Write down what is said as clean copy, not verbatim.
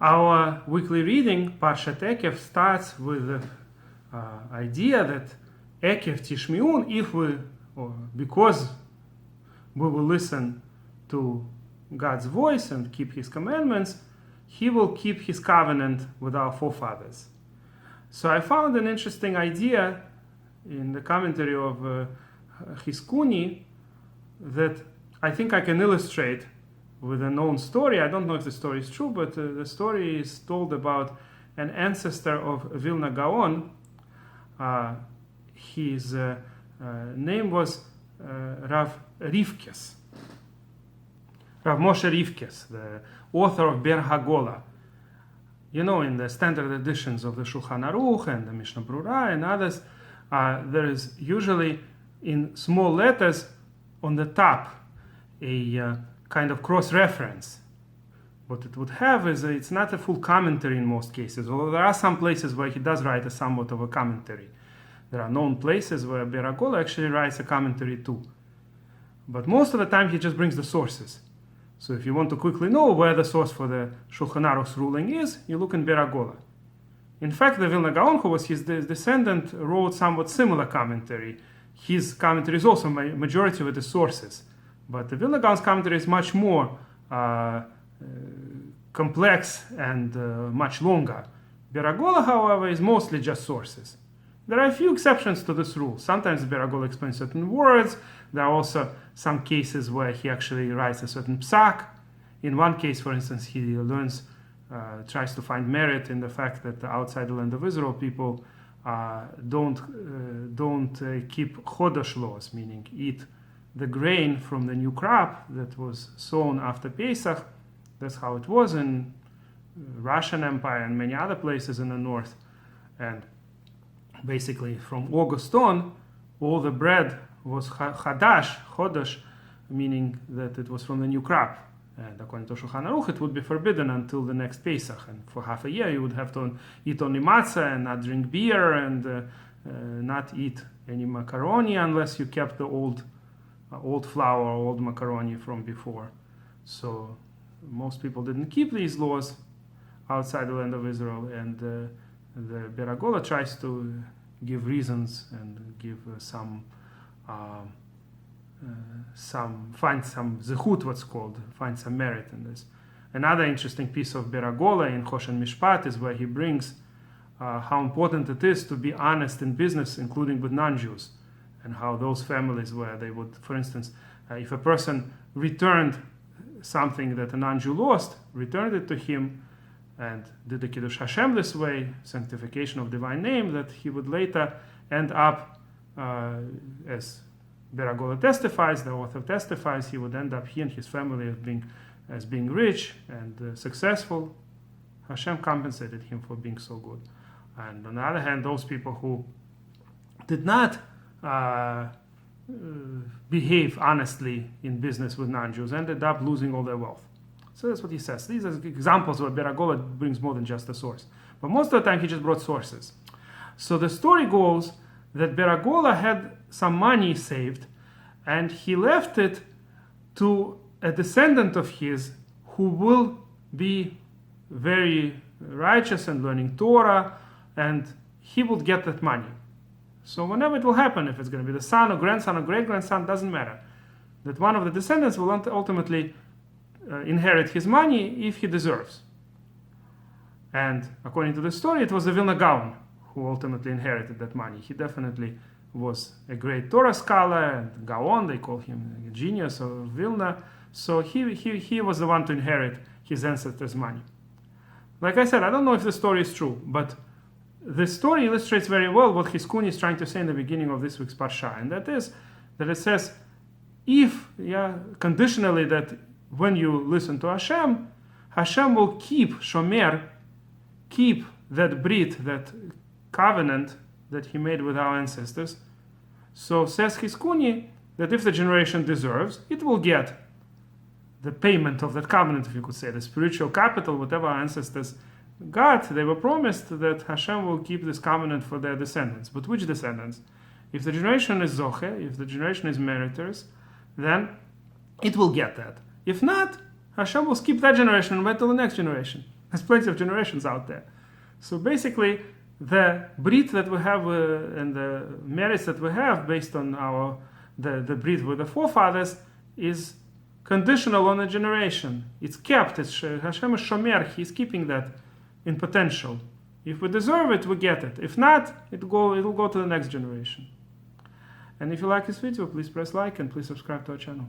Our weekly reading, Parshat Ekev, starts with the idea that Ekev Tishmiun, because we will listen to God's voice and keep His commandments, He will keep His covenant with our forefathers. So I found an interesting idea in the commentary of Hizkuni that I think I can illustrate with a known story. I don't know if the story is true, but the story is told about an ancestor of Vilna Gaon. His name was Rav Rivkes. Rav Moshe Rivkes, the author of Be-er HaGola. You know, in the standard editions of the Shulchan Aruch and the Mishnah Brura and others, there is usually in small letters on the top a kind of cross-reference. What it would have is it's not a full commentary in most cases, although there are some places where he does write a somewhat of a commentary. There are known places where Be-er HaGola actually writes a commentary too. But most of the time he just brings the sources. So if you want to quickly know where the source for the Shulchan Aruch's ruling is, you look in Be-er HaGola. In fact, the Vilna Gaon, who was his descendant, wrote somewhat similar commentary. His commentary is also, majority of it is sources. But the Vilna Gaon's commentary is much more complex and much longer. Be-er HaGola, however, is mostly just sources. There are a few exceptions to this rule. Sometimes Be-er HaGola explains certain words. There are also some cases where he actually writes a certain psak. In one case, for instance, he tries to find merit in the fact that outside the land of Israel, people don't keep chodesh laws, meaning eat the grain from the new crop that was sown after Pesach. That's how it was in Russian Empire and many other places in the north. And basically, from August on, all the bread was chodesh, meaning that it was from the new crop. And according to Shulchan Aruch, it would be forbidden until the next Pesach. And for half a year, you would have to eat only matzah and not drink beer and not eat any macaroni unless you kept the old flour or old macaroni from before. So most people didn't keep these laws outside the land of Israel, and the Be-er HaGola tries to give reasons and give find some zechut, what's called, find some merit in this. Another interesting piece of Be-er HaGola in Choshen Mishpat is where he brings how important it is to be honest in business, including with non-Jews, and how those families where they would, for instance, if a person returned something that a non-Jew lost, returned it to him, and did the Kiddush Hashem this way, sanctification of divine name, that he would later end up, as Be-er HaGola testifies, the author testifies, he would end up, he and his family, as being rich and successful. Hashem compensated him for being so good. And on the other hand, those people who did not behave honestly in business with non-Jews ended up losing all their wealth. So that's what he says. These are examples where Be-er HaGola brings more than just a source. But most of the time he just brought sources. So the story goes that Be-er HaGola had some money saved, and he left it to a descendant of his who will be very righteous and learning Torah, and he would get that money. So whenever it will happen, if it's going to be the son or grandson or great-grandson, doesn't matter, that one of the descendants will ultimately inherit his money if he deserves. And according to the story, it was the Vilna Gaon who ultimately inherited that money. He definitely was a great Torah scholar, and Gaon, they call him a genius of Vilna. So he was the one to inherit his ancestors' money. Like I said, I don't know if the story is true, but the story illustrates very well what Chizkuni is trying to say in the beginning of this week's Parsha, and that is that it says, conditionally, that when you listen to Hashem, Hashem will keep Shomer, keep that brit, that covenant that he made with our ancestors. So says Hizkuni that if the generation deserves, it will get the payment of that covenant, if you could say, the spiritual capital, whatever our ancestors got. They were promised that Hashem will keep this covenant for their descendants. But which descendants? If the generation is Zoche, if the generation is meritors, then it will get that. If not, Hashem will skip that generation and wait till the next generation. There's plenty of generations out there. So basically, the brit that we have and the merits that we have based on the brit with the forefathers is conditional on a generation. It's kept. Hashem is Shomer. He's keeping that in potential. If we deserve it, we get it. If not, it'll go to the next generation. And if you like this video, please press like and please subscribe to our channel.